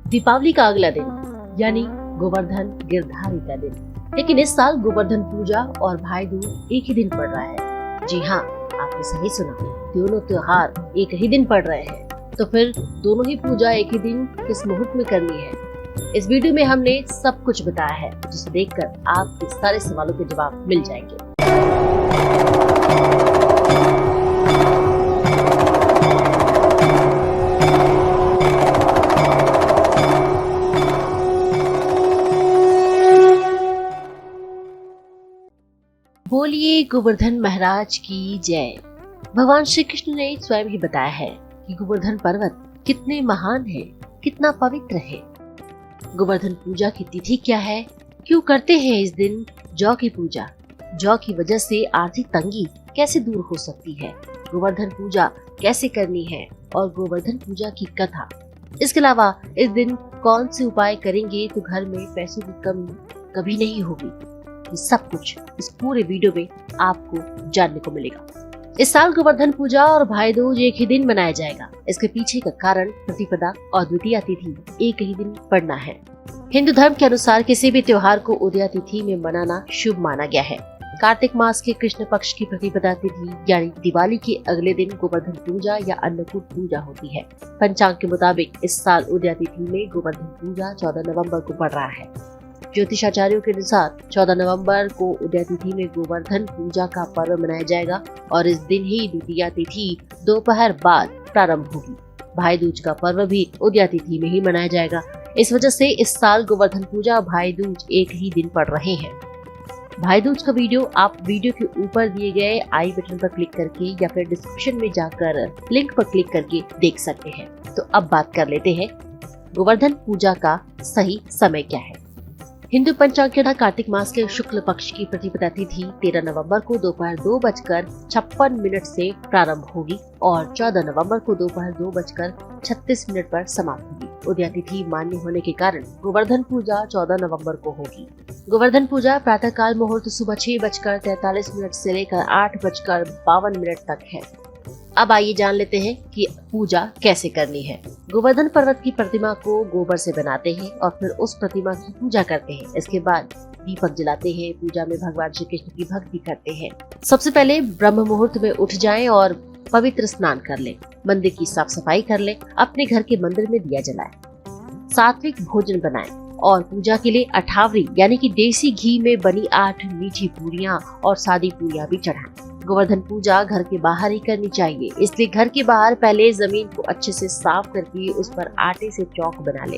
दीपावली का अगला दिन यानी गोवर्धन गिरधारी का दिन। लेकिन इस साल गोवर्धन पूजा और भाई दूज एक ही दिन पड़ रहा है। जी हाँ, आपने सही सुना, दोनों त्योहार एक ही दिन पड़ रहे हैं। तो फिर दोनों ही पूजा एक ही दिन किस मुहूर्त में करनी है? इस वीडियो में हमने सब कुछ बताया है, जिसे देखकर आपके सारे सवालों के जवाब मिल जाएंगे। बोलिए गोवर्धन महाराज की जय। भगवान श्री कृष्ण ने स्वयं ही बताया है कि गोवर्धन पर्वत कितने महान है, कितना पवित्र है। गोवर्धन पूजा की तिथि क्या है, क्यों करते हैं इस दिन जौ की पूजा, जौ की वजह से आर्थिक तंगी कैसे दूर हो सकती है, गोवर्धन पूजा कैसे करनी है और गोवर्धन पूजा की कथा। इसके अलावा इस दिन कौन से उपाय करेंगे तो घर में पैसों की कमी कभी नहीं होगी। ये सब कुछ इस पूरे वीडियो में आपको जानने को मिलेगा। इस साल गोवर्धन पूजा और भाई दूज एक ही दिन मनाया जाएगा। इसके पीछे का कारण प्रतिपदा और द्वितीया तिथि एक ही दिन पड़ना है। हिंदू धर्म के अनुसार किसी भी त्योहार को उदया तिथि में मनाना शुभ माना गया है। कार्तिक मास के कृष्ण पक्ष की प्रतिपदा तिथि यानी दिवाली के अगले दिन गोवर्धन पूजा या अन्नकूट पूजा होती है। पंचांग के मुताबिक इस साल उदया तिथि में गोवर्धन पूजा 14 नवम्बर को पड़ रहा है। ज्योतिषाचार्यों के अनुसार 14 नवंबर को उदया तिथि में गोवर्धन पूजा का पर्व मनाया जाएगा और इस दिन ही द्वितीया तिथि दोपहर बाद प्रारंभ होगी। भाई दूज का पर्व भी उदया तिथि में ही मनाया जाएगा। इस वजह से इस साल गोवर्धन पूजा और भाई दूज एक ही दिन पड़ रहे हैं। भाई दूज का वीडियो आप वीडियो के ऊपर दिए गए आई बटन पर क्लिक करके या फिर डिस्क्रिप्शन में जाकर लिंक पर क्लिक करके देख सकते हैं। तो अब बात कर लेते हैं गोवर्धन पूजा का सही समय क्या है। हिंदू पंचांग के अनुसार कार्तिक मास के शुक्ल पक्ष की प्रतिपदा तिथि 13 नवंबर को दोपहर 2:56 से प्रारंभ होगी और 14 नवंबर को दोपहर 2:36 पर समाप्त होगी। उदया तिथि मान्य होने के कारण गोवर्धन पूजा 14 नवंबर को होगी। गोवर्धन पूजा प्रातः काल मुहूर्त सुबह 6:43 से लेकर 8:52 तक है। अब आइए जान लेते हैं कि पूजा कैसे करनी है। गोवर्धन पर्वत की प्रतिमा को गोबर से बनाते हैं और फिर उस प्रतिमा की पूजा करते हैं। इसके बाद दीपक जलाते हैं। पूजा में भगवान श्री कृष्ण की भक्ति करते हैं। सबसे पहले ब्रह्म मुहूर्त में उठ जाएं और पवित्र स्नान कर लें, मंदिर की साफ सफाई कर लें, अपने घर के मंदिर में दिया जलाएं, सात्विक भोजन बनाएं और पूजा के लिए अठावरी यानी कि देसी घी में बनी 8 मीठी पूरियां और सादी पूरियां भी चढ़ाएं। गोवर्धन पूजा घर के बाहर ही करनी चाहिए, इसलिए घर के बाहर पहले जमीन को अच्छे से साफ करके उस पर आटे से चौक बना ले।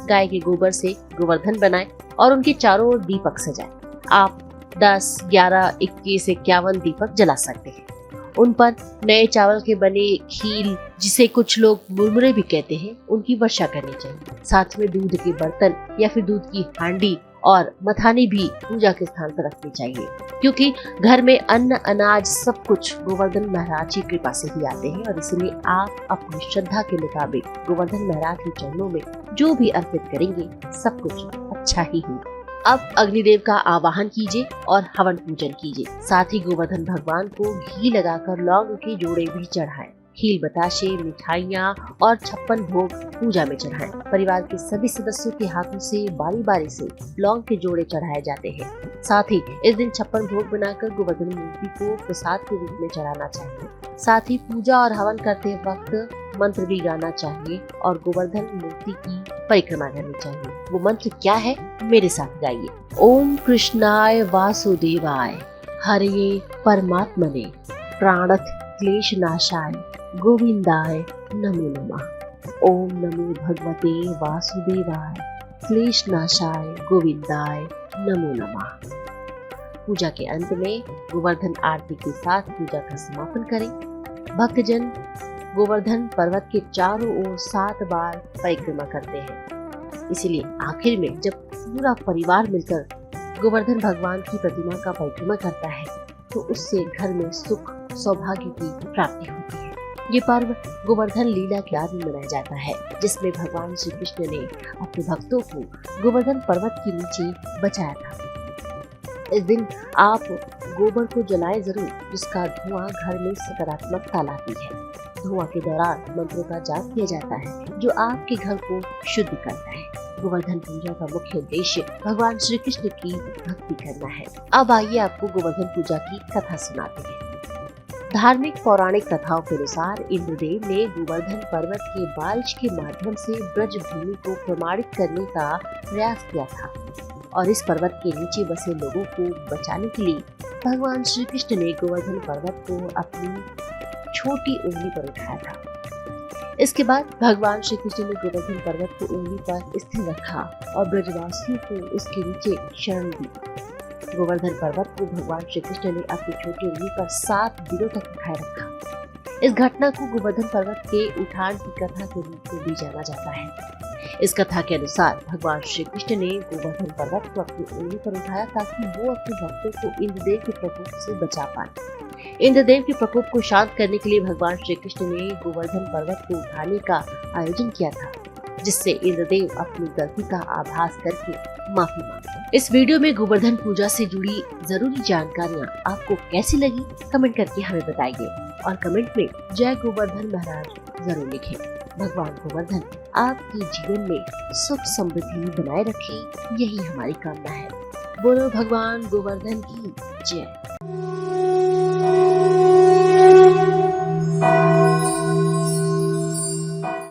गाय के गोबर से गोवर्धन बनाएं और उनके चारों ओर दीपक सजाएं। आप 10, 11, 21, 51 दीपक जला सकते हैं। उन पर नए चावल के बने खील, जिसे कुछ लोग मुरमुरे भी कहते हैं, उनकी वर्षा करनी चाहिए। साथ में दूध के बर्तन या फिर दूध की हांडी और मथानी भी पूजा के स्थान पर रखनी चाहिए, क्योंकि घर में अन्न अनाज सब कुछ गोवर्धन महाराज की कृपा से ही आते हैं और इसलिए आप अपनी श्रद्धा के मुताबिक गोवर्धन महाराज के चरणों में जो भी अर्पित करेंगे सब कुछ अच्छा ही होगा। अब अग्निदेव का आवाहन कीजिए और हवन पूजन कीजिए। साथ ही गोवर्धन भगवान को घी लगाकर लौंग के जोड़े भी चढ़ाएं। खील, बताशे, मिठाइयाँ और 56 भोग पूजा में चढ़ाएं। परिवार के सभी सदस्यों के हाथों से बारी बारी से लौंग के जोड़े चढ़ाए जाते हैं। साथ ही इस दिन 56 भोग बनाकर गोवर्धन मूर्ति को प्रसाद के रूप में चढ़ाना चाहिए। साथ ही पूजा और हवन करते वक्त मंत्र भी गाना चाहिए और गोवर्धन मूर्ति की परिक्रमा करनी चाहिए। वो मंत्र क्या है, मेरे साथ गाइए। ओम कृष्णाय वासुदेवाय हरे परमात्मने प्राणथ क्लेश नाशाय गोविंदाय नमो नमः। ओम नमो भगवते वासुदेवाय क्लेश नाशाय गोविंदाय नमो नमः। पूजा के अंत में गोवर्धन आरती के साथ पूजा का समापन करें। भक्तजन गोवर्धन पर्वत के चारों ओर 7 बार परिक्रमा करते हैं। इसीलिए आखिर में जब पूरा परिवार मिलकर गोवर्धन भगवान की प्रतिमा का परिक्रमा करता है तो उससे घर में सुख सौभाग्य की प्राप्ति होती है। ये पर्व गोवर्धन लीला के याद में मनाया जाता है, जिसमें भगवान श्री कृष्ण ने अपने भक्तों को गोवर्धन पर्वत के नीचे बचाया था। इस दिन आप गोबर को जलाएं जरूर, जिसका धुआं घर में सकारात्मकता लाती है। धुआं के दौरान मंत्रों का जाप किया जाता है जो आपके घर को शुद्ध करता है। गोवर्धन पूजा का मुख्य उद्देश्य भगवान श्री कृष्ण की भक्ति करना है। अब आइए आपको गोवर्धन पूजा की कथा सुनाते हैं। धार्मिक पौराणिक कथाओं के अनुसार इंद्रदेव ने गोवर्धन पर्वत के बारिश के माध्यम से ब्रज भूमि को प्रमाणित करने का प्रयास किया था और इस पर्वत के नीचे बसे लोगों को बचाने के लिए भगवान श्री कृष्ण ने गोवर्धन पर्वत को अपनी छोटी उंगली पर उठाया था। इसके बाद भगवान श्री कृष्ण ने गोवर्धन पर्वत को उंगली पर स्थिर रखा और ब्रजवासियों को इसके नीचे शरण दी। गोवर्धन पर्वत को भगवान श्री कृष्ण ने अपनी छोटी उंगली पर 7 दिनों तक उठाए रखा। इस घटना को गोवर्धन पर्वत के उठान की कथा के रूप में भी जाना जाता है। इस कथा के अनुसार भगवान श्री कृष्ण ने गोवर्धन पर्वत को अपनी उंगली पर उठाया ताकि वो अपने भक्तों को इंद्रदेव के प्रकोप से बचा पाए। इंद्रदेव के प्रकोप को शांत करने के लिए भगवान श्री कृष्ण ने गोवर्धन पर्वत को उठाने का आयोजन किया था, जिससे इंद्रदेव अपनी गलती का आभास करके माफी मांगे। इस वीडियो में गोवर्धन पूजा से जुड़ी जरूरी जानकारियाँ आपको कैसी लगी कमेंट करके हमें बताइए और कमेंट में जय गोवर्धन महाराज जरूर लिखें। भगवान गोवर्धन आपके जीवन में सुख समृद्धि बनाए रखे, यही हमारी कामना है। बोलो भगवान गोवर्धन की जय।